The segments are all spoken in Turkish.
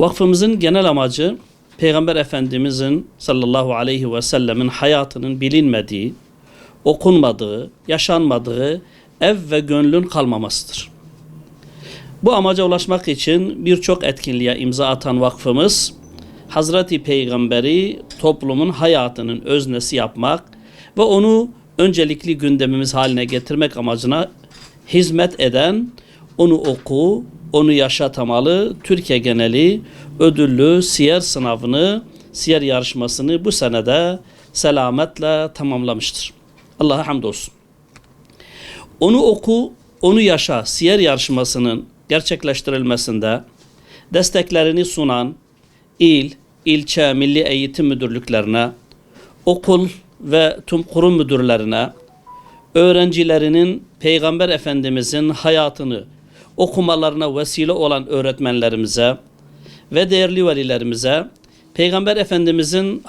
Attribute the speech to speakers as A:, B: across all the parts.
A: Vakfımızın genel amacı Peygamber Efendimizin sallallahu aleyhi ve sellemin hayatının bilinmediği, okunmadığı, yaşanmadığı ev ve gönlün kalmamasıdır. Bu amaca ulaşmak için birçok etkinliğe imza atan vakfımız, Hazreti Peygamber'i toplumun hayatının öznesi yapmak ve onu öncelikli gündemimiz haline getirmek amacına hizmet eden, onu oku, onu yaşatamalı, Türkiye geneli ödüllü siyer sınavını, siyer yarışmasını bu senede selametle tamamlamıştır. Allah'a hamdolsun. Onu oku, onu yaşa siyer yarışmasının gerçekleştirilmesinde desteklerini sunan il, ilçe, milli eğitim müdürlüklerine, okul ve tüm kurum müdürlerine, öğrencilerinin Peygamber Efendimizin hayatını okumalarına vesile olan öğretmenlerimize ve değerli velilerimize Peygamber Efendimizin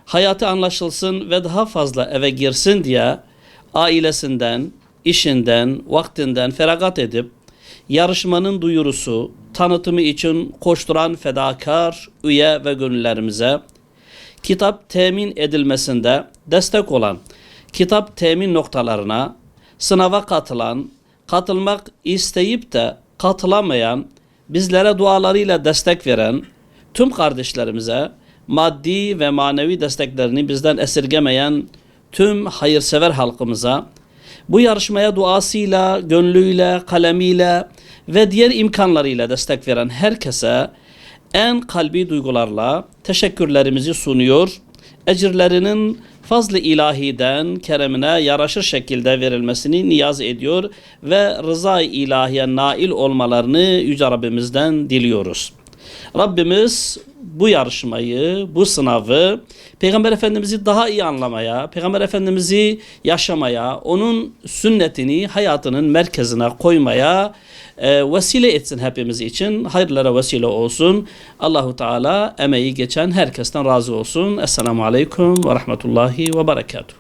A: hayatı anlaşılsın ve daha fazla eve girsin diye ailesinden, işinden, vaktinden feragat edip yarışmanın duyurusu, tanıtımı için koşturan fedakar üye ve gönüllerimize, kitap temin edilmesinde destek olan kitap temin noktalarına, sınava katılan, katılmak isteyip de katılamayan, bizlere dualarıyla destek veren tüm kardeşlerimize, maddi ve manevi desteklerini bizden esirgemeyen tüm hayırsever halkımıza, bu yarışmaya duasıyla, gönlüyle, kalemiyle ve diğer imkanlarıyla destek veren herkese en kalbi duygularla teşekkürlerimizi sunuyor. Ecirlerinin fazl-ı ilahiden keremine yaraşır şekilde verilmesini niyaz ediyor ve rıza-i ilahiye nail olmalarını Yüce Rabbimizden diliyoruz. Rabbimiz bu yarışmayı, bu sınavı Peygamber Efendimiz'i daha iyi anlamaya, Peygamber Efendimiz'i yaşamaya, onun sünnetini hayatının merkezine koymaya vesile etsin hepimiz için. Hayırlara vesile olsun. Allahu Teala emeği geçen herkesten razı olsun. Esselamu Aleyküm ve Rahmetullahi ve Berekatuhu.